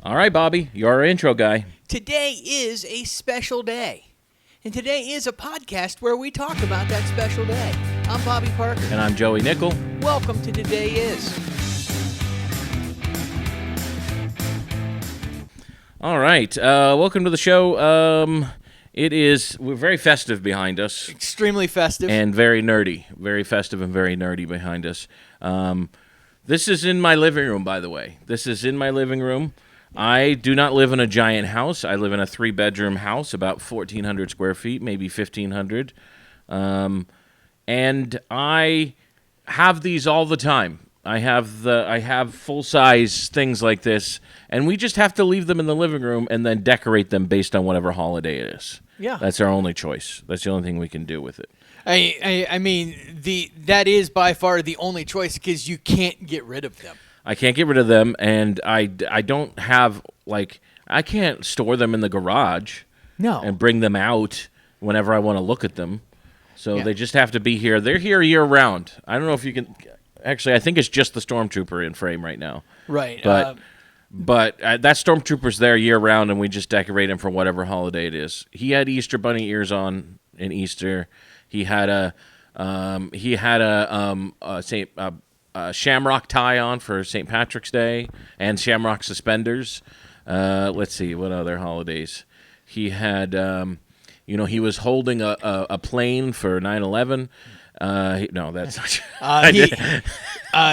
All right, Bobby, you're our intro guy. Today is a special day. And today is a podcast where we talk about that special day. I'm Bobby Parker. And I'm Joey Nickel. Welcome to Today Is. All right, welcome to the show. We're very festive behind us. Extremely festive. And very nerdy. Very festive and very nerdy behind us. This is in my living room, by the way. This is in my living room. I do not live in a giant house. I live in a 3-bedroom house, about 1,400 square feet, maybe 1,500. And I have these all the time. I have full-size things like this, and we just have to leave them in the living room and then decorate them based on whatever holiday it is. Yeah. That's our only choice. That's the only thing we can do with it. I mean, that is by far the only choice because you can't get rid of them. I can't get rid of them, and I don't have, I can't store them in the garage. No. And bring them out whenever I want to look at them. So They just have to be here. They're here year-round. I don't know if you can... Actually, I think it's just the Stormtrooper in frame right now. Right. But that Stormtrooper's there year-round, and we just decorate him for whatever holiday it is. He had Easter Bunny ears on in Easter. He had a shamrock tie on for St. Patrick's Day and shamrock suspenders. Let's see, what other holidays? He had, he was holding a plane for 9/11. No, that's not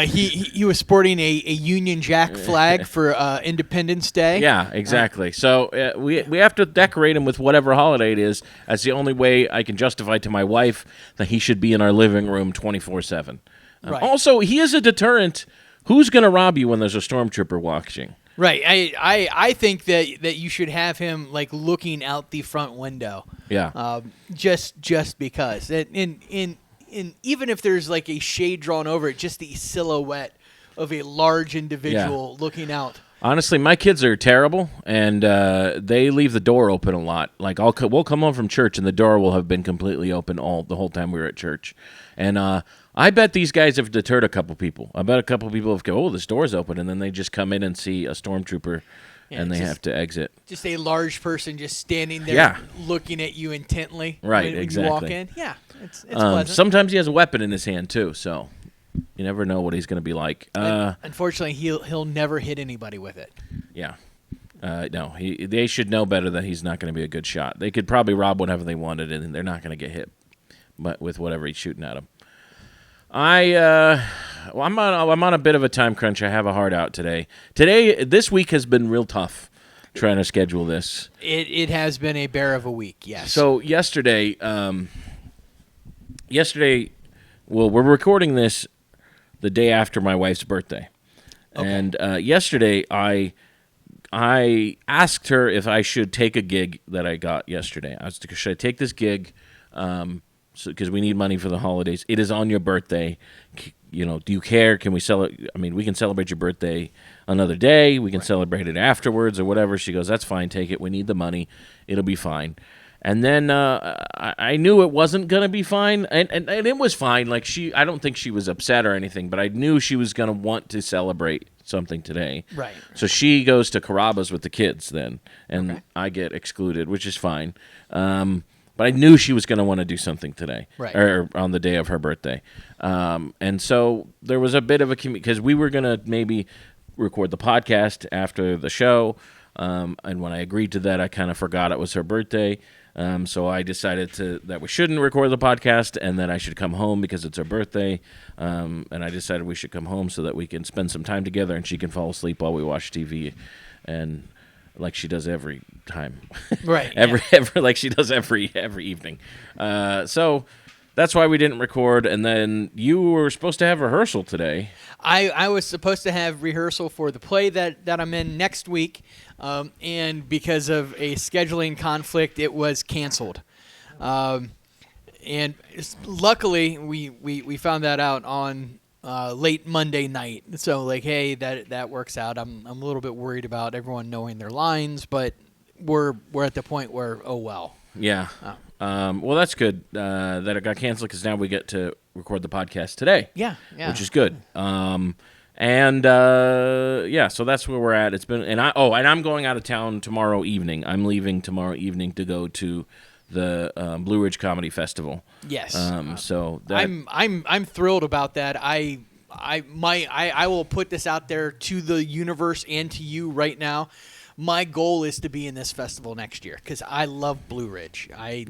he was sporting a Union Jack flag for Independence Day. Yeah, exactly. So we have to decorate him with whatever holiday it is. That's the only way I can justify to my wife that he should be in our living room 24/7. Right. Also, he is a deterrent. Who's going to rob you when there's a stormtrooper watching? Right. I think that you should have him like looking out the front window. Yeah. Just because. And even if there's like a shade drawn over it, just the silhouette of a large individual looking out. Honestly, my kids are terrible, and they leave the door open a lot. Like we'll come home from church, and the door will have been completely open the whole time we were at church. And I bet these guys have deterred a couple people. I bet a couple people have go, oh, this door's open, and then they just come in and see a stormtrooper, and they have to exit. Just a large person just standing there looking at you intently. Right, when exactly. you walk in. Yeah, it's pleasant. Sometimes he has a weapon in his hand, too, so you never know what he's going to be like. Unfortunately, he'll never hit anybody with it. Yeah. No, they should know better that he's not going to be a good shot. They could probably rob whatever they wanted, and they're not going to get hit with whatever he's shooting at them. I'm on a bit of a time crunch. I have a hard out today. This week has been real tough trying to schedule this. It has been a bear of a week, yes. So yesterday, well, we're recording this the day after my wife's birthday. Okay. And yesterday I asked her if I should take a gig that I got yesterday. I was like, should I take this gig? Because we need money for the holidays. It is on your birthday. Do you care? Can we we can celebrate your birthday another day. We can celebrate it afterwards or whatever. She goes, that's fine. Take it. We need the money. It'll be fine. And then I knew it wasn't going to be fine. And it was fine. I don't think she was upset or anything, but I knew she was going to want to celebrate something today. Right. So she goes to Carrabba's with the kids then, and I get excluded, which is fine. But I knew she was going to want to do something today, or on the day of her birthday. And so there was a bit of a because we were going to maybe record the podcast after the show. And when I agreed to that, I kind of forgot it was her birthday. So I decided that we shouldn't record the podcast and that I should come home because it's her birthday. And I decided we should come home so that we can spend some time together and she can fall asleep while we watch TV. And like she does every time. Right. Like she does every evening. So that's why we didn't record. And then you were supposed to have rehearsal today. I was supposed to have rehearsal for the play that I'm in next week. And because of a scheduling conflict, it was canceled. And luckily, we found that out on late Monday night. So hey, that works out. I'm a little bit worried about everyone knowing their lines, but we're at the point where well. Yeah. Well, that's good that it got canceled because now we get to record the podcast today. Yeah. Which is good. And yeah, so that's where we're at. It's been and I'm going out of town tomorrow evening. I'm leaving tomorrow evening to go to the Blue Ridge Comedy Festival. Yes. So that, I'm thrilled about that. I will put this out there to the universe and to you right now. My goal is to be in this festival next year because I love Blue Ridge. I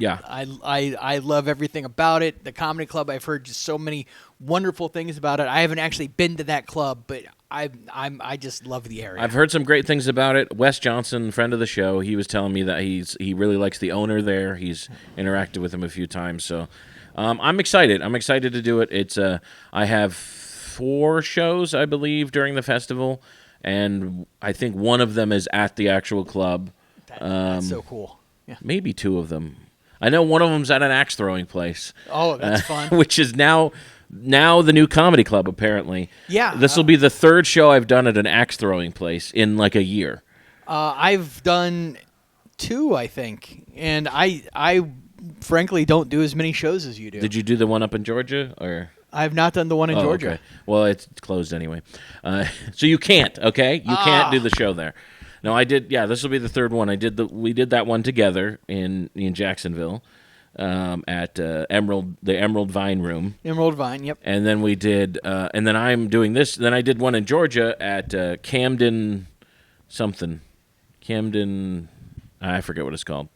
love everything about it. The comedy club, I've heard just so many wonderful things about it. I haven't actually been to that club, but I just love the area. I've heard some great things about it. Wes Johnson, friend of the show, he was telling me that he really likes the owner there. He's interacted with him a few times, so I'm excited. I'm excited to do it. It's I have 4 shows, I believe, during the festival, and I think one of them is at the actual club. That's so cool. Yeah. Maybe 2 of them. I know one of them's at an axe throwing place. Oh, that's fun. Which is now the new comedy club, apparently. Yeah. This will be the 3rd show I've done at an axe throwing place in like a year. I've done 2, I think, and I frankly don't do as many shows as you do. Did you do the one up in Georgia, or? I have not done the one in Georgia. Okay. Well, it's closed anyway. So you can't, okay? You can't do the show there. No, I did. Yeah, this will be the 3rd one. We did that one together in Jacksonville at the Emerald Vine Room. Emerald Vine, yep. And then we did, and then I'm doing this. Then I did one in Georgia at Camden something. Camden, I forget what it's called.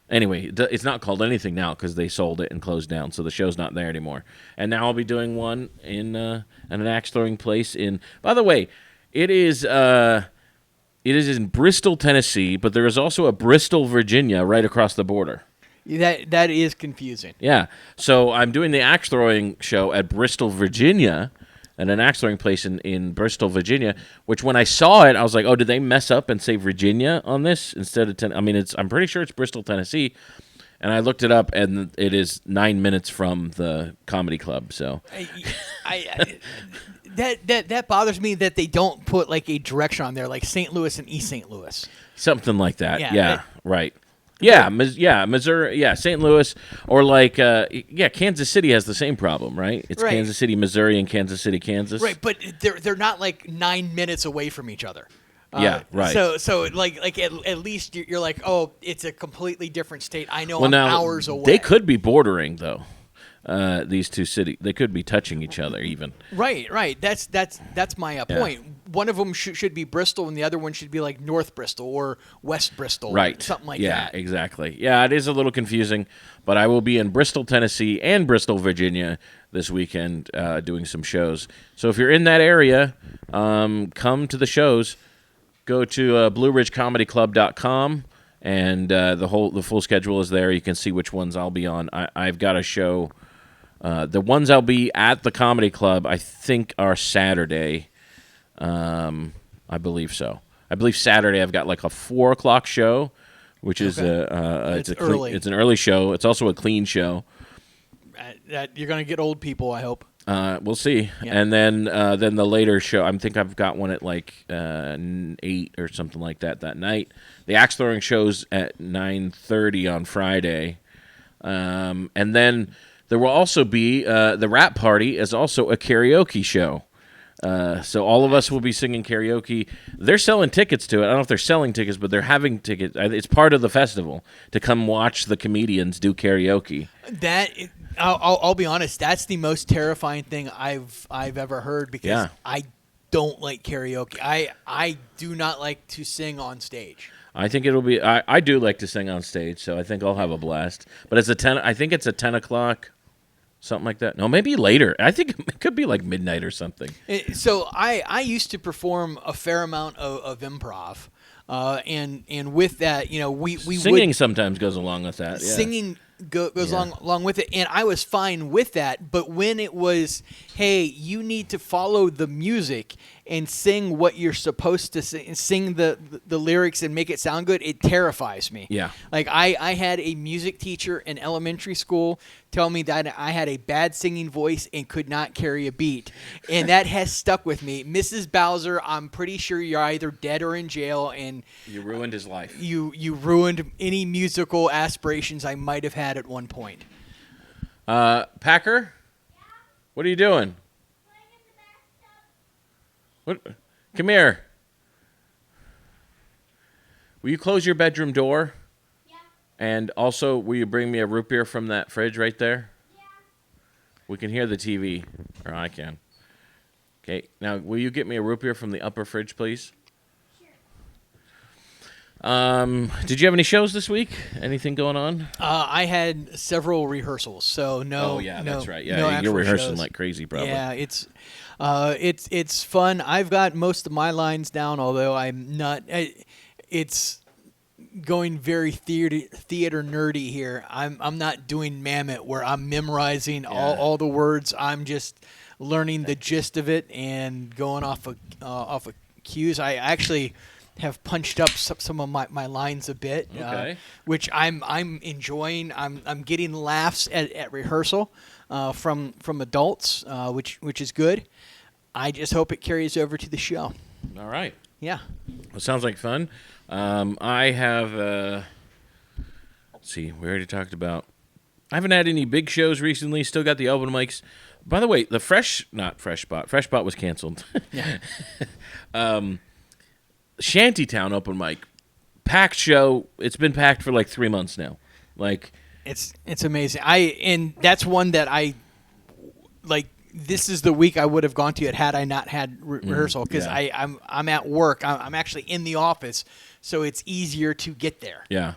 Anyway, it's not called anything now because they sold it and closed down, so the show's not there anymore. And now I'll be doing one in at an axe throwing place in. By the way, it is in Bristol, Tennessee, but there is also a Bristol, Virginia, right across the border. That is confusing. Yeah, so I'm doing the axe throwing show at Bristol, Virginia, at an axe throwing place in Bristol, Virginia. Which when I saw it, I was like, "Oh, did they mess up and say Virginia on this instead of I'm pretty sure it's Bristol, Tennessee." And I looked it up, and it is 9 minutes from the comedy club. So, that bothers me that they don't put like a direction on there, like St. Louis and East St. Louis, something like that. Yeah, right. Yeah, Missouri, St. Louis, or like, Kansas City has the same problem, right? It's right. Kansas City, Missouri, and Kansas City, Kansas. Right, but they're not like 9 minutes away from each other. Yeah, right. So like at least you're like, oh, it's a completely different state. I know I'm hours away. They could be bordering though. These 2 cities, they could be touching each other even. Right. That's my point. One of them should be Bristol, and the other one should be like North Bristol or West Bristol, right? Something like that. Yeah, exactly. Yeah, it is a little confusing, but I will be in Bristol, Tennessee, and Bristol, Virginia this weekend doing some shows. So if you're in that area, come to the shows. Go to BlueRidgeComedyClub.com. And the full schedule is there. You can see which ones I'll be on. I've got a show. The ones I'll be at the comedy club, I think, are Saturday. I believe so. I believe Saturday I've got like a 4:00 show, which is early. It's an early show. It's also a clean show. You're gonna get old people, I hope. We'll see. Yeah. And then the later show, I think I've got one at like 8 or something like that night. The axe throwing show's at 9:30 on Friday. And then there will also be the rap party is also a karaoke show. So all of us will be singing karaoke. They're selling tickets to it. I don't know if they're selling tickets, but they're having tickets. It's part of the festival to come watch the comedians do karaoke. I'll be honest. That's the most terrifying thing I've ever heard because I don't like karaoke. I do not like to sing on stage. I think it'll be. I do like to sing on stage, so I think I'll have a blast. But it's I think it's at 10 o'clock. Something like that. No, maybe later. I think it could be like midnight or something. So I used to perform a fair amount of improv, and with that, we singing sometimes goes along with that. Yeah. Singing goes along with it, and I was fine with that. But when it was, hey, you need to follow the music and sing what you're supposed to sing the lyrics and make it sound good, it terrifies me. Yeah. Like I had a music teacher in elementary school tell me that I had a bad singing voice and could not carry a beat. And that has stuck with me. Mrs. Bowser, I'm pretty sure you're either dead or in jail, and you ruined his life. You ruined any musical aspirations I might have had at one point. Packer? What are you doing? What? Come here. Will you close your bedroom door? Yeah. And also, will you bring me a root beer from that fridge right there? Yeah. We can hear the TV, or I can. Okay. Now, will you get me a root beer from the upper fridge, please? Sure. Did you have any shows this week? Anything going on? I had several rehearsals, so no. Oh yeah, no, that's right. no Yeah, you're actual rehearsing shows. like crazy, probably. Yeah, it's fun. I've got most of my lines down, although I'm not. It's going very theater nerdy here. I'm not doing Mammoth where I'm memorizing all the words. I'm just learning the gist of it and going off of cues. I actually have punched up some of my lines a bit, Okay. which I'm enjoying. I'm getting laughs at rehearsal from adults, which is good. I just hope it carries over to the show. All right. Yeah. Well, sounds like fun. I have. Let's see. We already talked about. I haven't had any big shows recently. Still got the open mics. By the way, the not Fresh Spot was canceled. Yeah. Shantytown open mic, packed show. It's been packed for like 3 months now. Like It's amazing. And that's one that I like. This is the week I would have gone to it had I not had rehearsal because yeah. I'm at work. I'm actually in the office, so it's easier to get there. yeah.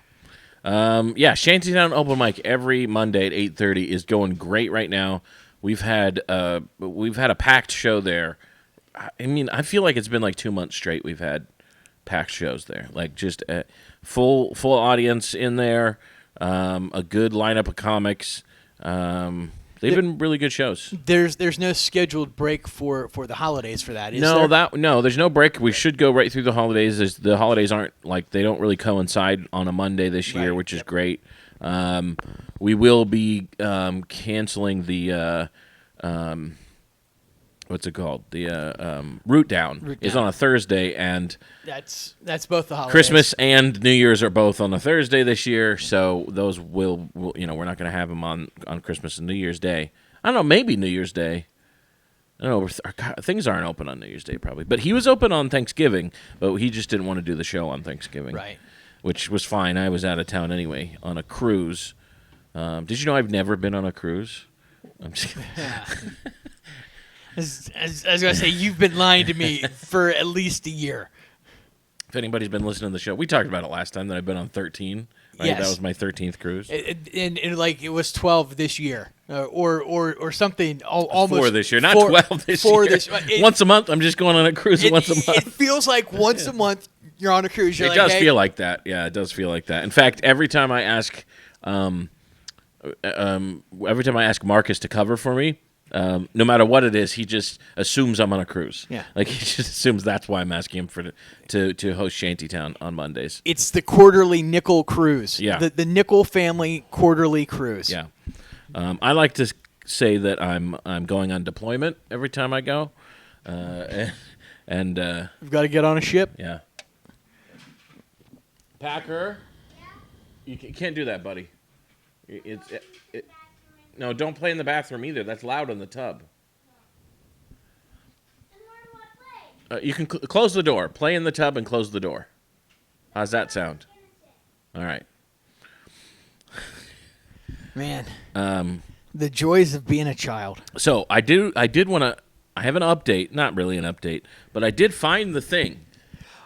Shantytown open mic every Monday at 8:30 is going great right now. We've had a packed show there. I mean, I feel like it's been like 2 months straight we've had packed shows there. Like just a full audience in there, a good lineup of comics. They've been really good shows. There's no scheduled break for the holidays for that, is No, there? there's no break. We should go right through the holidays. The holidays aren't like they don't really coincide on a Monday this year, Right. which is great. We will be canceling the what's it called? The Root Down is on a Thursday, and That's both the holidays. Christmas and New Year's are both on a Thursday this year. So those will we're not going to have them on Christmas and New Year's Day. I don't know, maybe New Year's Day. I don't know. Things aren't open on New Year's Day probably, but he was open on Thanksgiving, but he just didn't want to do the show on Thanksgiving, Right. Which was fine. I was out of town anyway on a cruise. Did you know I've never been on a cruise? I'm just kidding. I was going to say, you've been lying to me for at least a year. If anybody's been listening to the show, we talked about it last time that I've been on 13. Right? Yes. That was my 13th cruise. And like it was 12 this year, or something. Almost 4 this year, not 12 this four year. This, once a month, I'm just going on a cruise once a month. It feels like once a month you're on a cruise. You're It like, does hey, feel like that. Yeah, it does feel like that. In fact, every time I ask Marcus to cover for me, no matter what it is, he just assumes I'm on a cruise. Yeah. Like he just assumes that's why I'm asking him to host Shantytown on Mondays. It's the quarterly Nickel cruise. Yeah. The Nickel family quarterly cruise. Yeah. I like to say that I'm going on deployment every time I go, and We've got to get on a ship. yeah. Packer, you can't do that, buddy. No, don't play in the bathroom either. That's loud in the tub. And where do I play? You can close the door. Play in the tub and close the door. How's that sound? All right. Man, the joys of being a child. So I did want to. I have an update. Not really an update, but I did find the thing.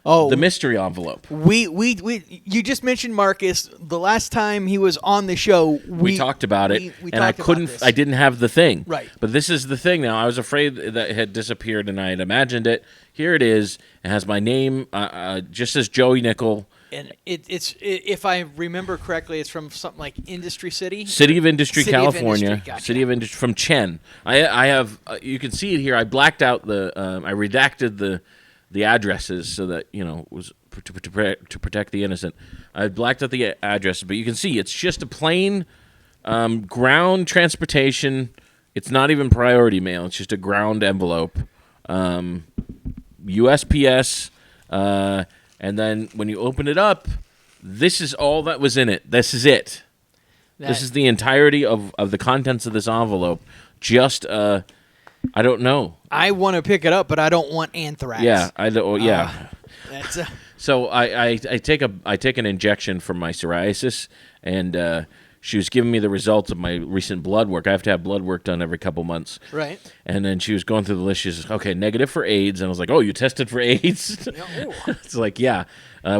Oh, The mystery envelope. You just mentioned Marcus. The last time he was on the show, We talked about it, we and I talked about couldn't. this. I didn't have the thing. Right. But this is the thing now. I was afraid that it had disappeared, and I had imagined it. Here it is. It has my name. Just as Joey Nickel. And it's if I remember correctly, it's from something like Industry City. City of Industry, City of California. Industry, gotcha. City of Industry from Chen. I have. You can see it here. I blacked out the. I redacted the addresses so that it was to protect the innocent. I blacked out the addresses, but you can see it's just a plain ground transportation. It's not even priority mail. It's just a ground envelope. USPS. And then when you open it up, this is all that was in it. This is it. This is the entirety of the contents of this envelope. Just I don't know. I want to pick it up, but I don't want anthrax. Yeah, I don't. Yeah. That's So I take an injection for my psoriasis, and she was giving me the results of my recent blood work. I have to have blood work done every couple months. right. And then she was going through the list. She says, "Okay, negative for AIDS." And I was like, "Oh, you tested for AIDS?" It's like, yeah,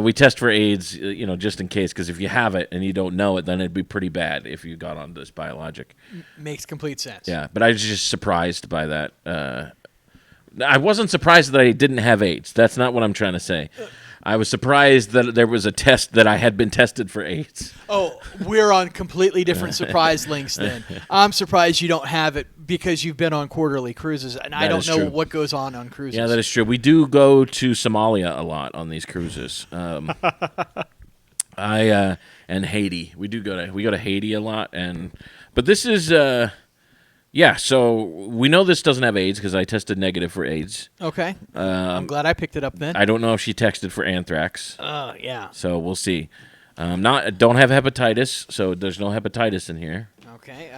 we test for AIDS, just in case, because if you have it and you don't know it, then it'd be pretty bad if you got on this biologic. Makes complete sense. Yeah, but I was just surprised by that. I wasn't surprised that I didn't have AIDS. That's not what I'm trying to say. I was surprised that there was a test that I had been tested for AIDS. Oh, we're on completely different surprise links then. I'm surprised you don't have it because you've been on quarterly cruises, and I don't is know true. what goes on cruises. Yeah, that is true. We do go to Somalia a lot on these cruises. And Haiti. We go to Haiti a lot, but this is yeah. So we know this doesn't have AIDS because I tested negative for AIDS. Okay. I'm glad I picked it up then. I don't know if she texted for anthrax. Yeah. So we'll see. Don't have hepatitis, so there's no hepatitis in here. Okay.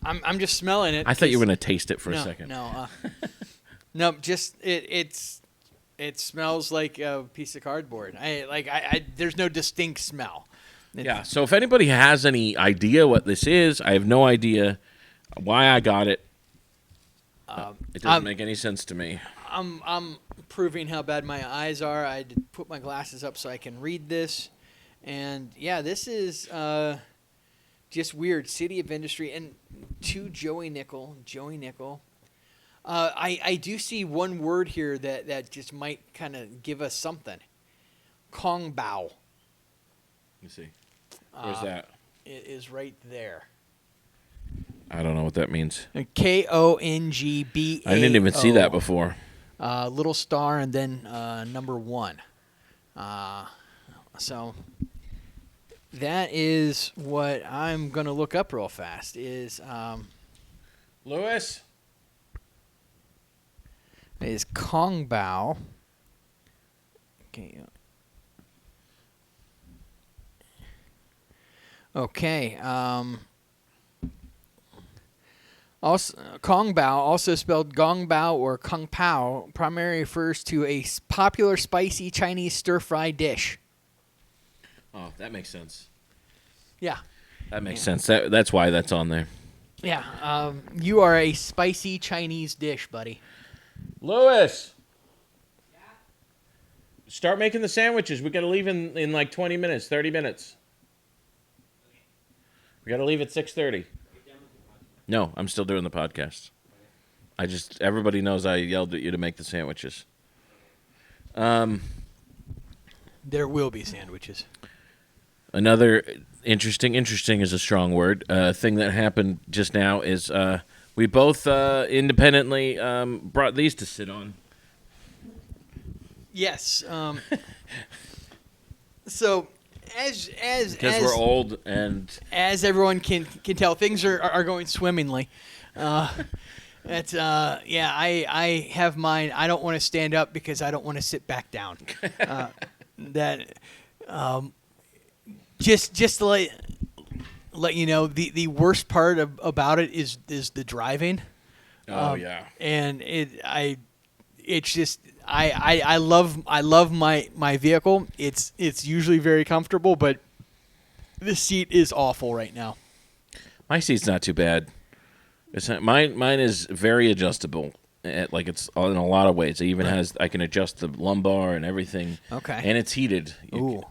I'm just smelling it. I thought you were gonna taste it for a no, second. No. No. Just it smells like a piece of cardboard. There's no distinct smell. Yeah. So if anybody has any idea what this is, I have no idea why I got it. It doesn't make any sense to me. I'm proving how bad my eyes are. I had to put my glasses up so I can read this, and yeah, this is just weird. City of Industry and to Joey Nickel. I do see one word here that just might kind of give us something. Kong Bao. Let me see. Where's that? It is right there. I don't know what that means. KONGBAO. I didn't even see that before. Little star and then number 1. So that is what I'm going to look up real fast is Lewis? Kong Bao. Okay. Okay. Also, Kong Bao, also spelled Gong Bao or Kung Pao, primarily refers to a popular spicy Chinese stir-fry dish. Oh, that makes sense. Yeah. That makes sense. That's why that's on there. Yeah. You are a spicy Chinese dish, buddy. Lewis! Yeah? Start making the sandwiches. We got to leave in like 20 minutes, 30 minutes. Okay. We got to leave at 6:30. No, I'm still doing the podcast. Everybody knows I yelled at you to make the sandwiches. There will be sandwiches. Another interesting is a strong word. Thing that happened just now is we both independently brought these to sit on. Yes. So because we're old and as everyone can tell, things are going swimmingly. It's I have mine. I don't want to stand up because I don't want to sit back down. Just to let you know, the worst part about it is the driving. Oh yeah. And I love my vehicle. It's usually very comfortable, but the seat is awful right now. My seat's not too bad. Mine is very adjustable. It's in a lot of ways. It even has I can adjust the lumbar and everything. Okay. And it's heated. Ooh.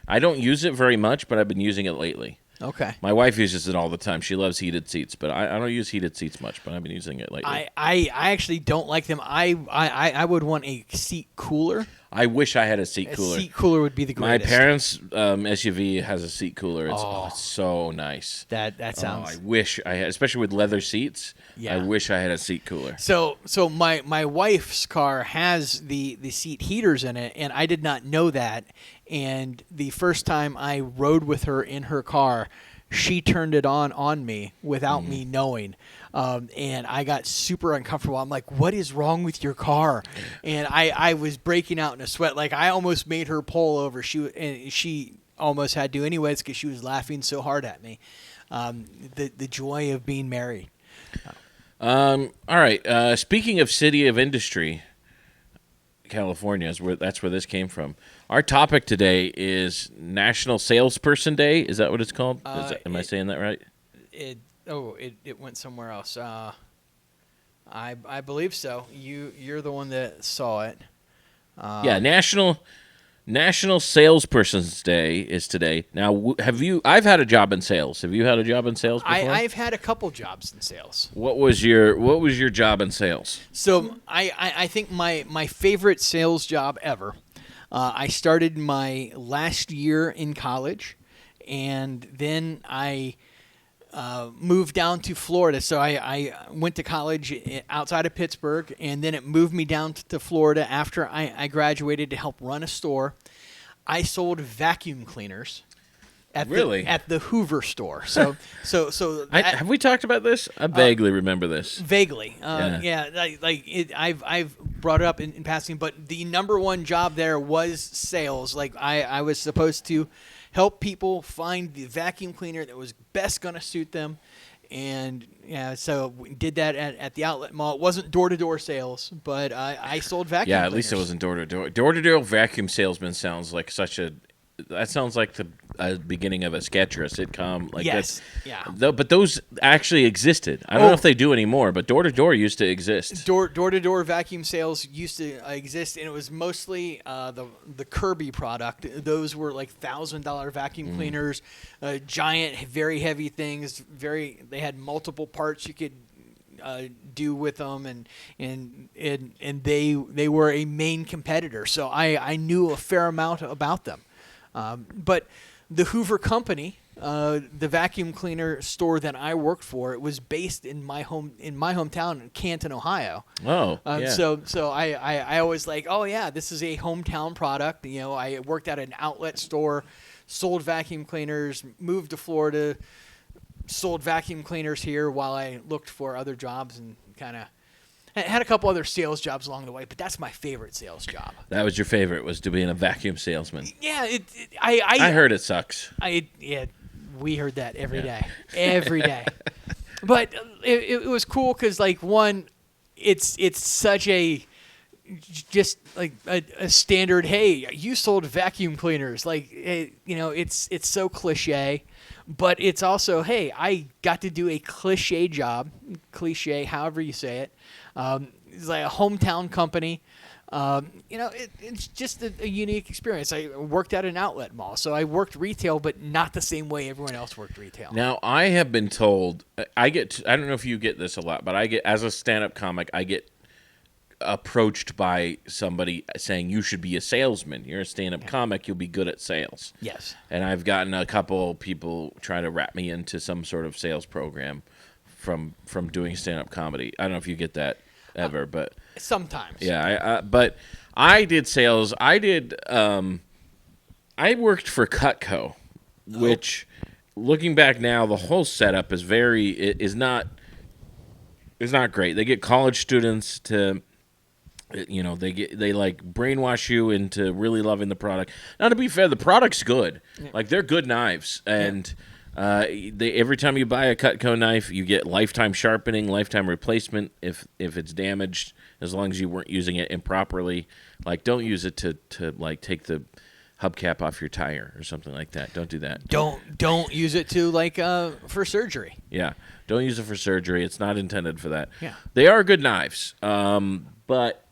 I don't use it very much, but I've been using it lately. Okay. My wife uses it all the time. She loves heated seats, but I don't use heated seats much, but I've been using it lately. I actually don't like them. I would want a seat cooler. I wish I had a seat cooler. A seat cooler would be the My greatest. parents' SUV has a seat cooler. It's so nice. That sounds. I wish I had, especially with leather seats. Yeah. I wish I had a seat cooler. So my wife's car has the seat heaters in it, and I did not know that. And the first time I rode with her in her car, she turned it on me without me knowing. And I got super uncomfortable. I'm like, what is wrong with your car? And I was breaking out in a sweat. Like, I almost made her pull over. She almost had to anyways because she was laughing so hard at me. The joy of being married. All right. Speaking of City of Industry, California that's where this came from. Our topic today is National Salesperson Day. Is that what it's called? Am I saying that right? It went somewhere else. I believe so. You're the one that saw it. Yeah, National Salesperson's Day is today. Now, I've had a job in sales. Have you had a job in sales before? I've had a couple jobs in sales. What was your job in sales? So I think my favorite sales job ever. I started my last year in college, and then I moved down to Florida. So I went to college outside of Pittsburgh, and then it moved me down to Florida after I graduated to help run a store. I sold vacuum cleaners at the Hoover store. So have we talked about this? I vaguely remember this. Vaguely, Yeah. I've brought it up in passing, but the number one job there was sales. Like I was supposed to help people find the vacuum cleaner that was best going to suit them. And so we did that at the outlet mall. It wasn't door-to-door sales, but I sold vacuum cleaners. Yeah, at least it wasn't door-to-door. Door-to-door vacuum salesman sounds like that sounds like the beginning of a sketch or a sitcom. Like yes, but those actually existed. I don't know if they do anymore, but door-to-door used to exist. Door-to-door vacuum sales used to exist, and it was mostly the Kirby product. Those were like $1,000 vacuum cleaners, giant, very heavy things. They had multiple parts you could do with them, and they were a main competitor. So I knew a fair amount about them. But the Hoover Company, the vacuum cleaner store that I worked for, it was based in my hometown in Canton, Ohio. Oh, yeah. So I always like, oh yeah, this is a hometown product. You know, I worked at an outlet store, sold vacuum cleaners, moved to Florida, sold vacuum cleaners here while I looked for other jobs, and kind of had a couple other sales jobs along the way, but that's my favorite sales job. That was your favorite, was to being a vacuum salesman. Yeah, I heard it sucks. We heard that every day. But it was cool because, like, one, it's such a just like a standard. Hey, you sold vacuum cleaners, like it's so cliche, but it's also, hey, I got to do a cliche job, however you say it. It's like a hometown company. It's just a unique experience. I worked at an outlet mall, so I worked retail, but not the same way everyone else worked retail. Now, I have been told, I don't know if you get this a lot, but as a stand-up comic, I get approached by somebody saying, you should be a salesman. You're a stand-up comic, you'll be good at sales. Yes. And I've gotten a couple people try to wrap me into some sort of sales program from doing stand-up comedy. I don't know if you get that ever, but sometimes. Yeah, but I did sales. I worked for Cutco, which, looking back now, the whole setup is not great. They get college students to, they like brainwash you into really loving the product. Now, to be fair, the product's good. Yeah. Like, they're good knives, and every time you buy a Cutco knife, you get lifetime sharpening, lifetime replacement if it's damaged, as long as you weren't using it improperly. Like, don't use it to like take the hubcap off your tire or something like that. Don't do that. Don't use it to for surgery. Yeah, don't use it for surgery. It's not intended for that. Yeah, they are good knives, but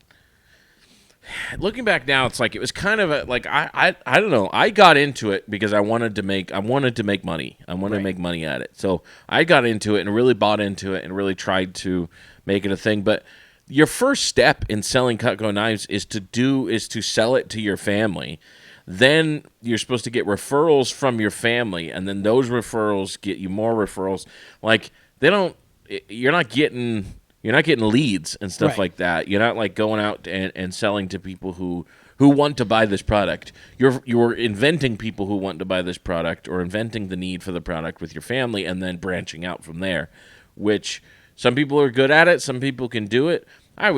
looking back now, it's like it was kind of I don't know. I got into it because I wanted to make money. I wanted to make money at it. So I got into it and really bought into it and really tried to make it a thing. But your first step in selling Cutco knives is to sell it to your family. Then you're supposed to get referrals from your family, and then those referrals get you more referrals. Like, you're not getting leads and stuff like that. You're not like going out and selling to people who want to buy this product. You're inventing people who want to buy this product, or inventing the need for the product with your family, and then branching out from there, which some people are good at it. Some people can do it. I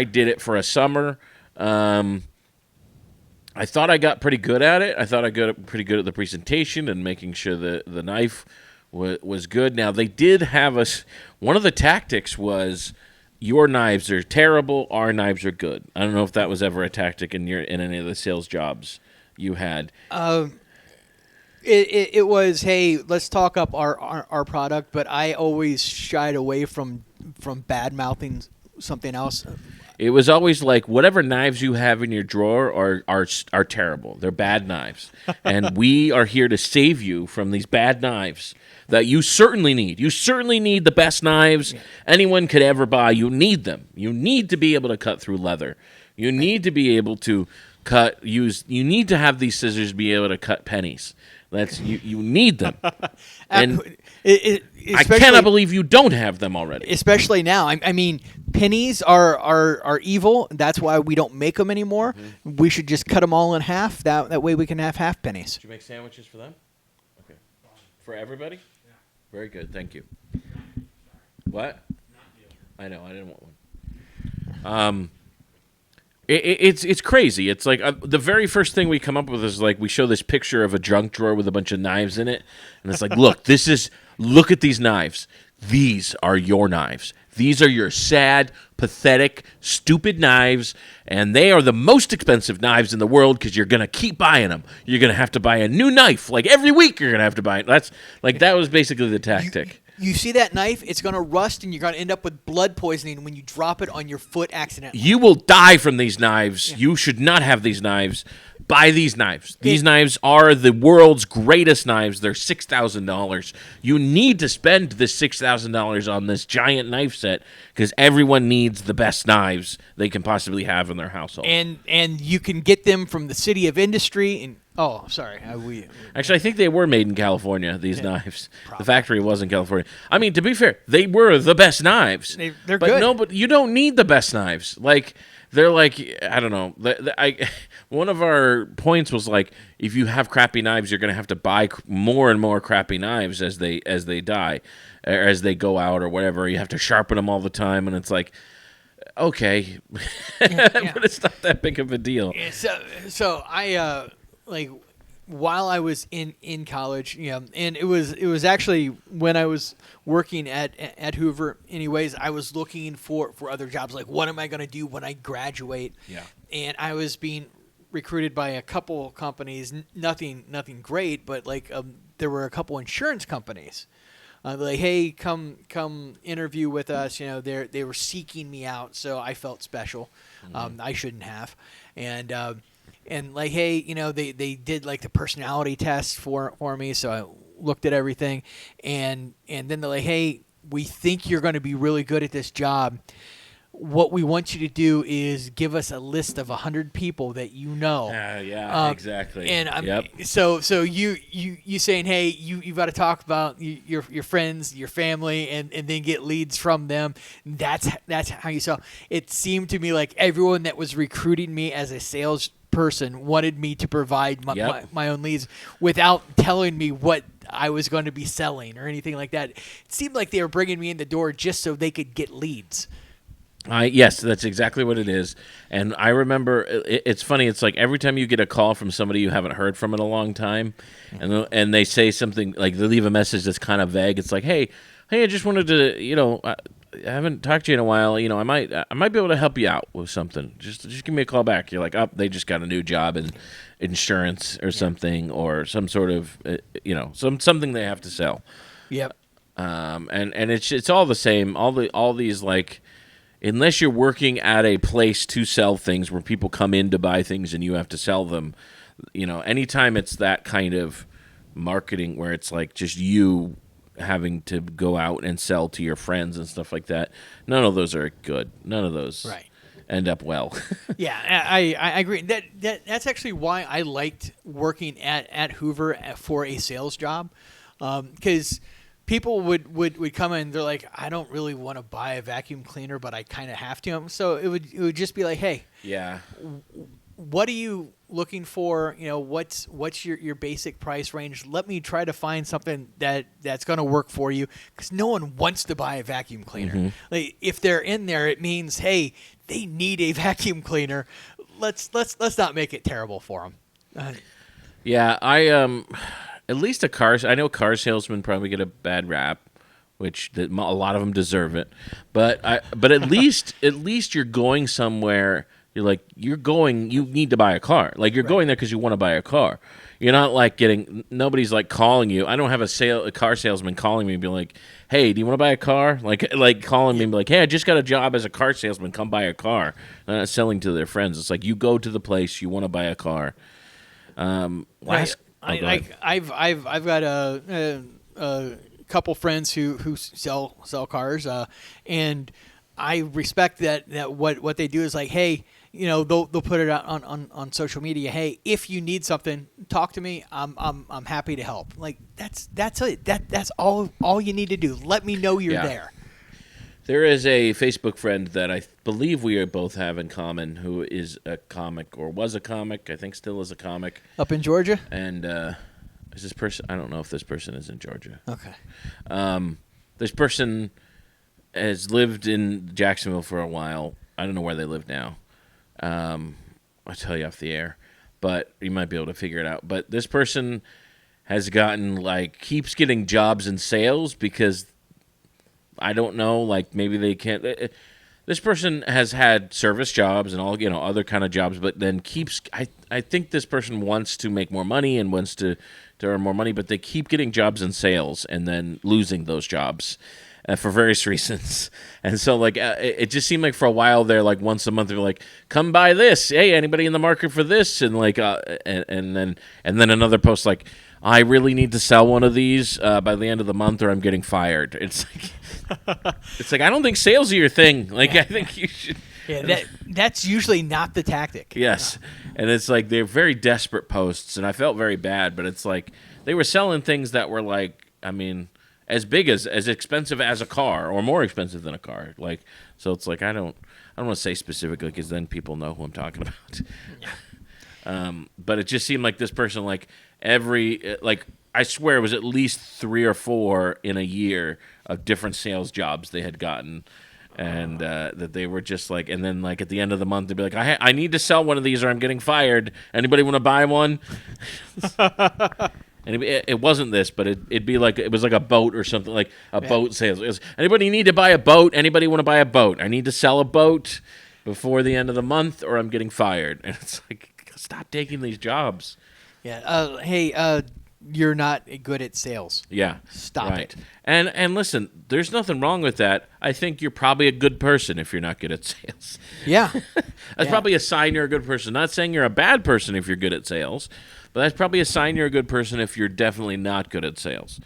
did it for a summer. I thought I got pretty good at it. I thought I got pretty good at the presentation and making sure the knife was good. Now they did have us. One of the tactics was your knives are terrible, our knives are good. I don't know if that was ever a tactic in any of the sales jobs you had. It was, hey, let's talk up our product, but I always shied away from bad mouthing something else. It was always like whatever knives you have in your drawer are terrible. They're bad knives, and we are here to save you from these bad knives that you certainly need. You certainly need the best knives anyone could ever buy. You need them. You need to be able to cut through leather. You need to be able to you need to have these scissors be able to cut pennies. That's you need them. And I cannot believe you don't have them already. Especially now. I mean, pennies are evil. That's why we don't make them anymore. Mm-hmm. We should just cut them all in half. That way we can have half pennies. Did you make sandwiches for them? Okay. For everybody? Yeah. Very good. Thank you. What? I know. I didn't want one. It's crazy. It's like the very first thing we come up with is like we show this picture of a junk drawer with a bunch of knives in it, and it's like, look at these knives. These are your knives. These are your sad, pathetic, stupid knives, and they are the most expensive knives in the world because you're gonna keep buying them. You're gonna have to buy a new knife like every week. You're gonna have to buy it. That was basically the tactic. You see that knife? It's going to rust, and you're going to end up with blood poisoning when you drop it on your foot accidentally. You will die from these knives. Yeah. You should not have these knives. Buy these knives. These knives are the world's greatest knives. They're $6,000. You need to spend this $6,000 on this giant knife set because everyone needs the best knives they can possibly have in their household. And you can get them from the City of Industry and actually, I think they were made in California, these knives. Probably. The factory was in California. I mean, to be fair, they were the best knives. They're good. No, but you don't need the best knives. Like, they're like, I don't know. One of our points was like, if you have crappy knives, you're going to have to buy more and more crappy knives as they die, or as they go out or whatever. You have to sharpen them all the time, and it's like, okay. But it's not that big of a deal. Yeah, so I... like while I was in college, and it was actually when I was working at Hoover. Anyways, I was looking for other jobs. Like, what am I going to do when I graduate? Yeah. And I was being recruited by a couple companies. Nothing great, but like there were a couple insurance companies. Like, hey, come interview with us. They were seeking me out, so I felt special. Mm-hmm. I shouldn't have, and like, hey, they did like the personality test for me, so I looked at everything, and then they're like, hey, we think you're going to be really good at this job. What we want you to do is give us a list of 100 people that you know. Exactly. And so you saying, hey, you've got to talk about your friends, your family, and then get leads from them. That's how you sell. It seemed to me like everyone that was recruiting me as a sales person wanted me to provide my own leads without telling me what I was going to be selling or anything like that. It seemed like they were bringing me in the door just so they could get leads. Yes, that's exactly what it is. And I remember, it's funny, it's like every time you get a call from somebody you haven't heard from in a long time, and they say something, like they leave a message that's kind of vague, it's like, hey, I just wanted to, I haven't talked to you in a while, I might be able to help you out with something. Just give me a call back. You're like, they just got a new job in insurance or something, or some sort of, something they have to sell. Yep. And it's all the same. All these, like, unless you're working at a place to sell things where people come in to buy things and you have to sell them, anytime it's that kind of marketing where it's like just you having to go out and sell to your friends and stuff like that, none of those are good. None of those end up well. Yeah, I agree. That's actually why I liked working at Hoover for a sales job, because people would come in, they're like, I don't really want to buy a vacuum cleaner, but I kind of have to. So it would just be like, hey, what are you looking for? What's your basic price range? Let me try to find something that's going to work for you, because no one wants to buy a vacuum cleaner. Mm-hmm. Like, if they're in there, it means, hey, they need a vacuum cleaner. Let's not make it terrible for them. at least a car. I know car salesmen probably get a bad rap, which a lot of them deserve it. But at least you're going somewhere. You're going. You need to buy a car. Like you're going there because you want to buy a car. You're not like nobody's like calling you. I don't have a car salesman calling me and be like, "Hey, do you want to buy a car?" Like calling me and be like, "Hey, I just got a job as a car salesman. Come buy a car." They're not selling to their friends. It's like you go to the place you want to buy a car. Last, I've got a couple friends who sell cars, and I respect that what they do is like, hey, they'll put it out on social media. Hey, if you need something, talk to me. I'm happy to help. Like that's it. That's all you need to do. Let me know you're there. There is a Facebook friend that I believe we both have in common who is a comic or was a comic. I think still is a comic. Up in Georgia? And is this person? I don't know if this person is in Georgia. Okay. This person has lived in Jacksonville for a while. I don't know where they live now. I'll tell you off the air, but you might be able to figure it out. But this person has keeps getting jobs in sales because I don't know, maybe they can't. This person has had service jobs and all, other kind of jobs, but then keeps. I think this person wants to make more money and wants to earn more money, but they keep getting jobs in sales and then losing those jobs. For various reasons. And so, it just seemed like for a while there, once a month, they're like, come buy this. Hey, anybody in the market for this? And and then another post I really need to sell one of these by the end of the month or I'm getting fired. It's like, I don't think sales are your thing. I think you should. Yeah, that's usually not the tactic. Yes. And it's they're very desperate posts, and I felt very bad, but it's they were selling things that were as big as expensive as a car or more expensive than a car. So it's I don't want to say specifically because then people know who I'm talking about. But it just seemed like this person, I swear it was at least 3 or 4 in a year of different sales jobs they had gotten. And that they were just and then at the end of the month, they'd be like, I need to sell one of these or I'm getting fired. Anybody want to buy one? And it wasn't this, but it'd be it was a boat or something, boat sales. It was, anybody need to buy a boat? Anybody want to buy a boat? I need to sell a boat before the end of the month or I'm getting fired. And it's stop taking these jobs. Yeah. Hey, you're not good at sales. Yeah. Stop it. And listen, there's nothing wrong with that. I think you're probably a good person if you're not good at sales. Yeah. That's probably a sign you're a good person. Not saying you're a bad person if you're good at sales. But that's probably a sign you're a good person if you're definitely not good at sales.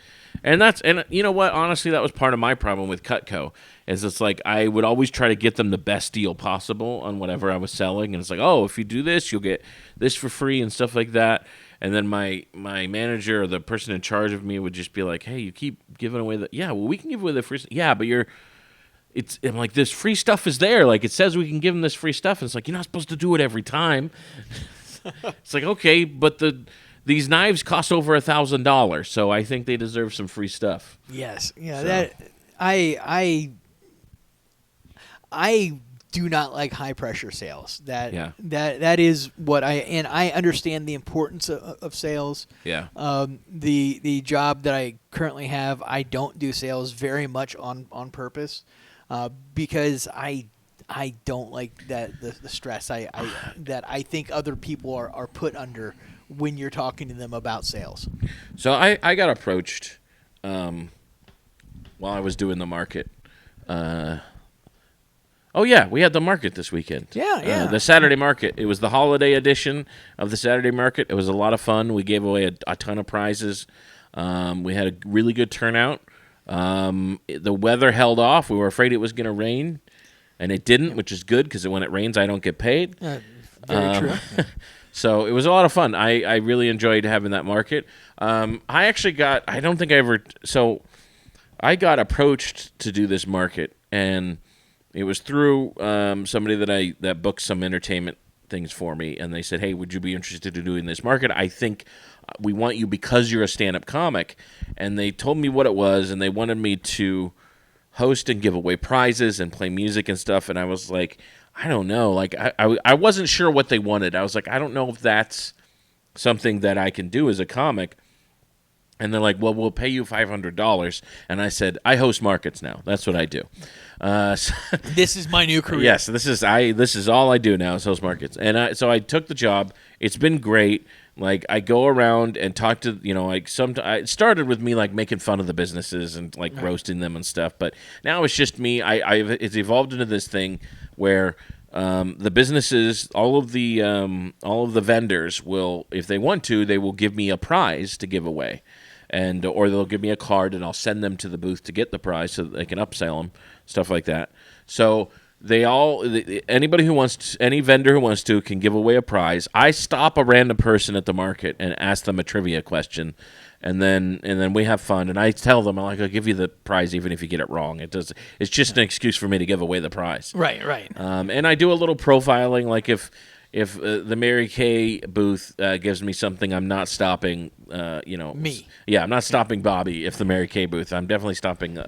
And you know what? Honestly, that was part of my problem with Cutco. Is it's I would always try to get them the best deal possible on whatever I was selling. And it's if you do this, you'll get this for free and stuff like that. And then my manager or the person in charge of me would just be like, hey, you keep giving away we can give away the free stuff. Yeah, but I'm this free stuff is there. It says we can give them this free stuff. And it's you're not supposed to do it every time. It's okay, but these knives cost over $1,000, so I think they deserve some free stuff. Yes, yeah. So. That I do not like high pressure sales. That is what I understand the importance of sales. Yeah. The job that I currently have, I don't do sales very much on purpose, because I don't like the stress that I think other people are put under when you're talking to them about sales. So I got approached while I was doing the market. We had the market this weekend. Yeah. The Saturday market. It was the holiday edition of the Saturday market. It was a lot of fun. We gave away a ton of prizes. We had a really good turnout. The weather held off. We were afraid it was going to rain. And it didn't, which is good because when it rains, I don't get paid. Very true. So it was a lot of fun. I really enjoyed having that market. I got approached to do this market, and it was through somebody that booked some entertainment things for me, and they said, hey, would you be interested in doing this market? I think we want you because you're a stand-up comic. And they told me what it was, and they wanted me to host and give away prizes and play music and stuff, and I was like, I don't know. I wasn't sure what they wanted. I was like, I don't know if that's something that I can do as a comic. And they're like, well, we'll pay you $500. And I said, I host markets now. That's what I do. So This is my new career. yes, this is all I do now is host markets. And so I took the job. It's been great. Like I go around and talk to, like it started with me like making fun of the businesses and like roasting them and stuff. But now it's just me. It's evolved into this thing where the businesses, all of the vendors will, if they want to, they will give me a prize to give away. Or they'll give me a card and I'll send them to the booth to get the prize so that they can upsell them, stuff like that. So anybody who wants to, any vendor who wants to can give away a prize. I stop a random person at the market and ask them a trivia question, and then we have fun. And I tell them, I'll give you the prize even if you get it wrong. It's just an excuse for me to give away the prize. Right. And I do a little profiling, like if the Mary Kay booth gives me something, I'm not stopping. Me. Yeah, I'm not stopping Bobby. If the Mary Kay booth, I'm definitely stopping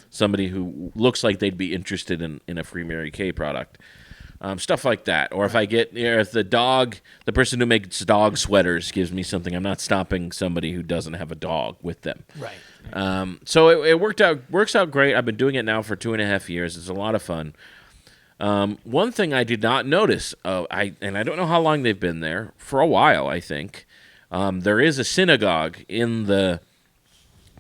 somebody who looks like they'd be interested in a free Mary Kay product. Stuff like that. Or if I get, if the person who makes dog sweaters gives me something, I'm not stopping somebody who doesn't have a dog with them. Right. So it works out great. I've been doing it now for 2.5 years. It's a lot of fun. One thing I did not notice, I don't know how long they've been there, for a while, I think. There is a synagogue in the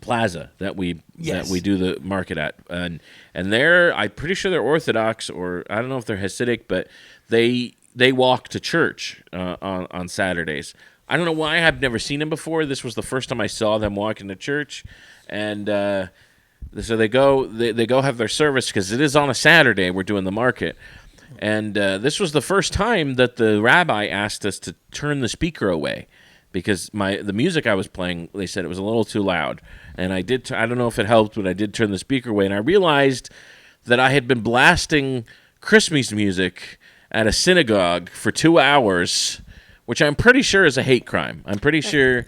plaza that we do the market at, and I'm pretty sure they're Orthodox, or I don't know if they're Hasidic, but they walk to church on Saturdays. I don't know why. I've never seen them before. This was the first time I saw them walking to church, and so they go have their service because it is on a Saturday. We're doing the market, and this was the first time that the rabbi asked us to turn the speaker away because the music I was playing, they said it was a little too loud, and I did. I don't know if it helped, but I did turn the speaker away, and I realized that I had been blasting Christmas music at a synagogue for 2 hours, which I'm pretty sure is a hate crime. I'm pretty sure.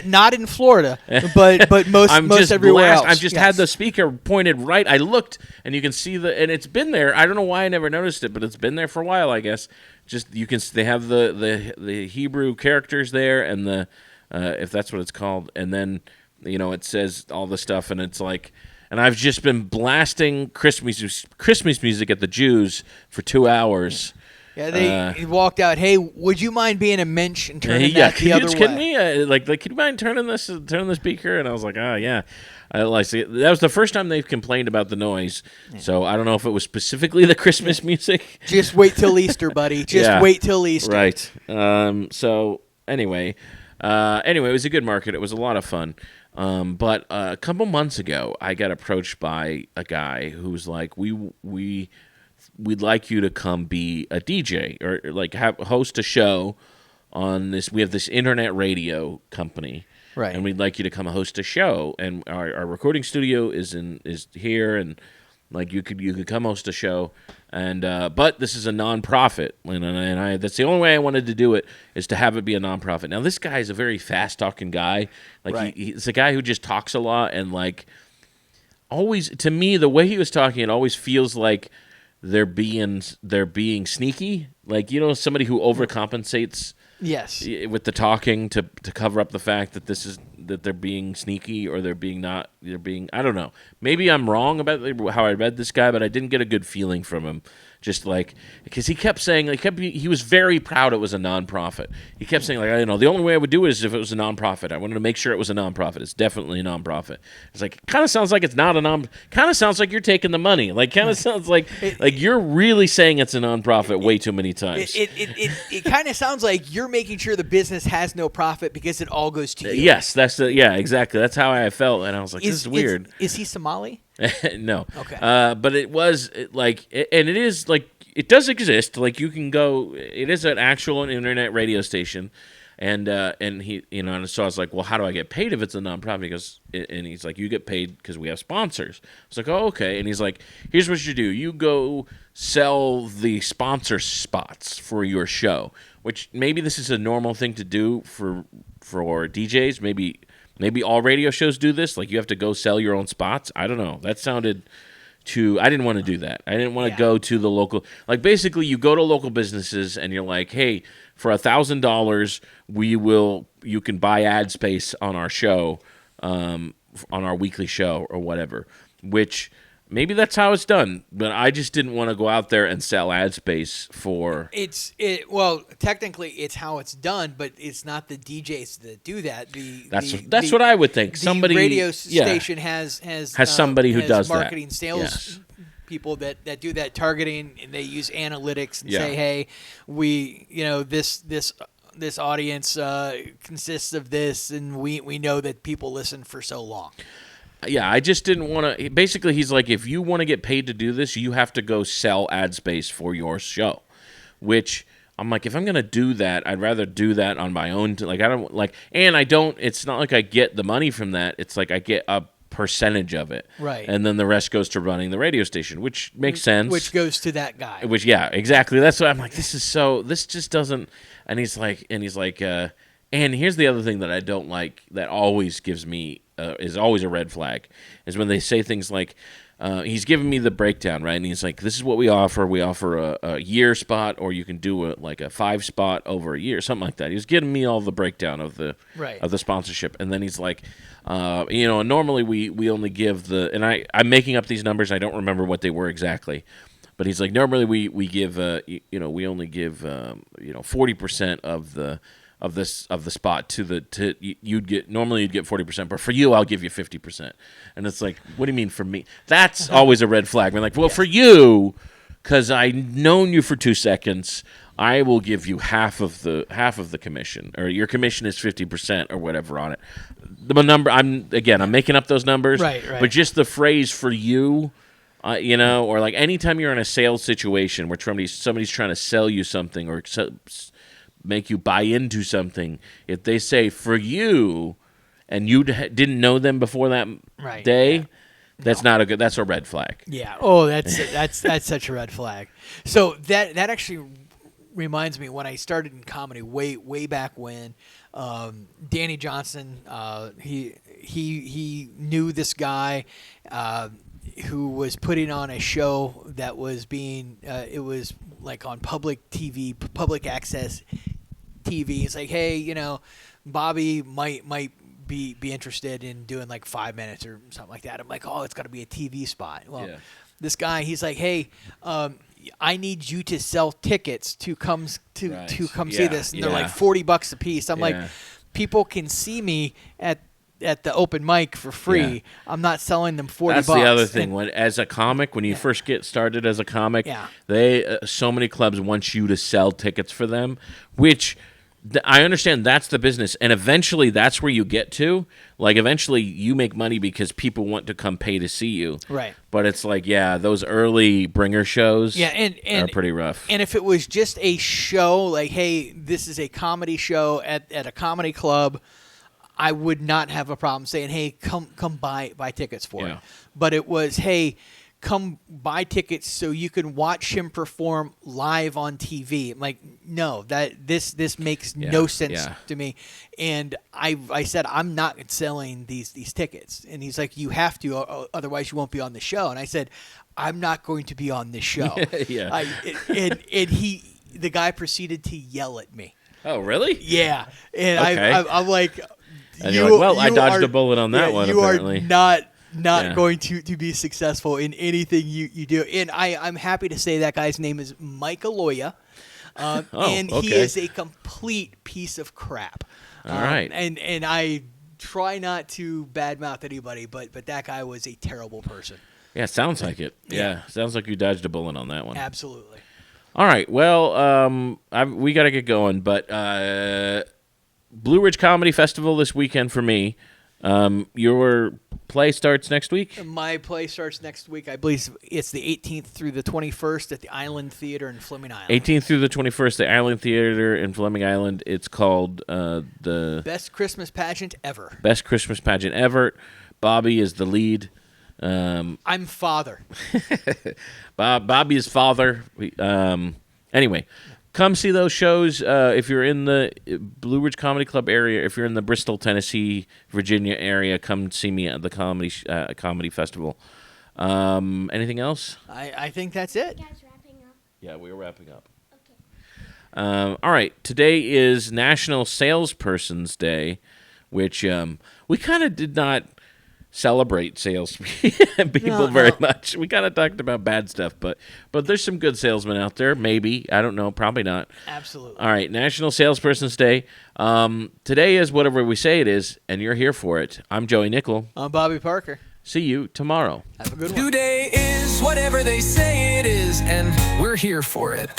Not in Florida, but most everywhere else. I've just had the speaker pointed right. I looked, and you can see and it's been there. I don't know why I never noticed it, but it's been there for a while, I guess. Just they have the Hebrew characters there, and the if that's what it's called, and then it says all the stuff, and it's like, and I've just been blasting Christmas music at the Jews for 2 hours. Yeah, they walked out. Hey, would you mind being a mensch and turning that the other way? Kidding me? Like, could you mind turning the speaker? And I was like, yeah. That was the first time they've complained about the noise. Yeah. So I don't know if it was specifically the Christmas music. Just wait till Easter, buddy. Just wait till Easter. Right. So anyway, it was a good market. It was a lot of fun. But a couple months ago, I got approached by a guy who's like, we'd like you to come be a DJ or like host a show on this. We have this internet radio company, right? And we'd like you to come host a show. And our recording studio is here, and like you could come host a show. And but this is a nonprofit, and that's the only way I wanted to do it is to have it be a nonprofit. Now this guy is a very fast talking guy. Like right. He's a guy who just talks a lot, and like always to me the way he was talking, it always feels like they're being sneaky, like somebody who overcompensates. Yes. With the talking to cover up the fact that they're being sneaky, or they're being I don't know. Maybe I'm wrong about how I read this guy, but I didn't get a good feeling from him. Just like, because he kept saying, he was very proud it was a nonprofit. He kept saying, the only way I would do it is if it was a nonprofit. I wanted to make sure it was a nonprofit. It's definitely a nonprofit. It's like, it kind of sounds like it's not a kind of sounds like you're taking the money. Like, kind of sounds like you're really saying it's a nonprofit way too many times. It kind of sounds like you're making sure the business has no profit because it all goes to you. Yes, exactly. That's how I felt, and I was like, this is weird. Is he Somali? No. Okay. But it was like, and it is like, it does exist. Like you can go, it is an actual internet radio station. And he, and so I was like, well, how do I get paid if it's a nonprofit? He goes, and he's like, you get paid because we have sponsors. I was like, oh, okay. And he's like, here's what you do. You go sell the sponsor spots for your show, which maybe this is a normal thing to do for DJs. Maybe all radio shows do this. Like you have to go sell your own spots. I don't know. That sounded I didn't want to do that. I didn't want to Yeah. go to the local. Like basically, you go to local businesses and you're like, hey, for $1,000, you can buy ad space on our show, on our weekly show or whatever. Which maybe that's how it's done, but I just didn't want to go out there and sell ad space for. Well, technically it's how it's done, but it's not the DJs that do that. That's what I would think. The radio yeah, station has somebody who does that. marketing sales. Yes. People that do that targeting, and they use analytics and Yeah. say, hey, this audience consists of this, and we know that people listen for so long. Yeah, I just didn't want to. Basically, he's like, if you want to get paid to do this, you have to go sell ad space for your show. Which I'm like, if I'm gonna do that, I'd rather do that on my own. Like I don't like, and I don't. It's not like I get the money from that. It's like I get a percentage of it, Right. And then the rest goes to running the radio station, which makes sense. Which goes to that guy. Which, yeah, exactly. That's what I'm like. This just doesn't. And he's like, and here's the other thing that I don't like. That always gives me is always a red flag, is when they say things like, he's giving me the breakdown, right? And he's like, this is what we offer. We offer a year spot, or you can do a 5 spot over a year, something like that. He was giving me all the breakdown of the sponsorship, and then he's like, normally we only give I'm making up these numbers. I don't remember what they were exactly. But he's like, normally we give we only give 40% of the spot you'd get 40%, but for you I'll give you 50%. And it's like, what do you mean for me? That's always a red flag. I'm like, well, for you, because I've known you for 2 seconds, I will give you half of the commission, or your commission is 50% or whatever on it. The number I'm making up those numbers, right. But just the phrase for you. Or like anytime you're in a sales situation where somebody's trying to sell you something or make you buy into something, if they say for you and you didn't know them before that day, that's a red flag. Yeah. Oh, that's such a red flag. So that actually reminds me, when I started in comedy way back when, Danny Johnson, he knew this guy who was putting on a show that was being it was like on public TV, public access TV. It's like, hey, Bobby might be interested in doing like 5 minutes or something like that. I'm like, oh, it's got to be a TV spot. Well, this guy, he's like, hey, I need you to sell tickets to come see this, and they're like $40 a piece. I'm like, people can see me at the open mic for free. Yeah. I'm not selling them $40. That's the other thing. As a comic, when you first get started as a comic, they so many clubs want you to sell tickets for them, which I understand that's the business, and eventually that's where you get to. Like, eventually you make money because people want to come pay to see you. Right. But it's like, those early bringer shows and are pretty rough. And if it was just a show, like, hey, this is a comedy show at a comedy club, I would not have a problem saying, hey, come buy tickets for it. But it was, hey, come buy tickets so you can watch him perform live on TV. I'm like, no, this makes no sense to me. And I said, I'm not selling these tickets. And he's like, you have to, otherwise you won't be on the show. And I said, I'm not going to be on this show. The guy proceeded to yell at me. Oh, really? Yeah. And okay. I'm like, and you're like, well, I dodged a bullet on that one, apparently. You are not going to be successful in anything you do. And I'm happy to say that guy's name is Mike Aloya. He is a complete piece of crap. All right. And I try not to badmouth anybody, but that guy was a terrible person. Yeah, sounds like it. Yeah, sounds like you dodged a bullet on that one. Absolutely. All right. Well, we got to get going, but Blue Ridge Comedy Festival this weekend for me. Your play starts next week? My play starts next week. I believe it's the 18th through the 21st at the Island Theater in Fleming Island. 18th through the 21st, the Island Theater in Fleming Island. It's called the Best Christmas Pageant Ever. Best Christmas Pageant Ever. Bobby is the lead. I'm father. Bobby is father. Anyway, come see those shows if you're in the Blue Ridge Comedy Club area. If you're in the Bristol, Tennessee, Virginia area, come see me at the comedy festival. Anything else? I think that's it. You guys wrapping up? Yeah, we are wrapping up. Okay. All right. Today is National Salesperson's Day, which we kind of did not celebrate sales people very much. We kind of talked about bad stuff, but there's some good salesmen out there. Maybe. I don't know. Probably not. Absolutely. All right. National Salesperson's Day. Today is whatever we say it is, and you're here for it. I'm Joey Nickel. I'm Bobby Parker. See you tomorrow. Have a good one. Today is whatever they say it is, and we're here for it.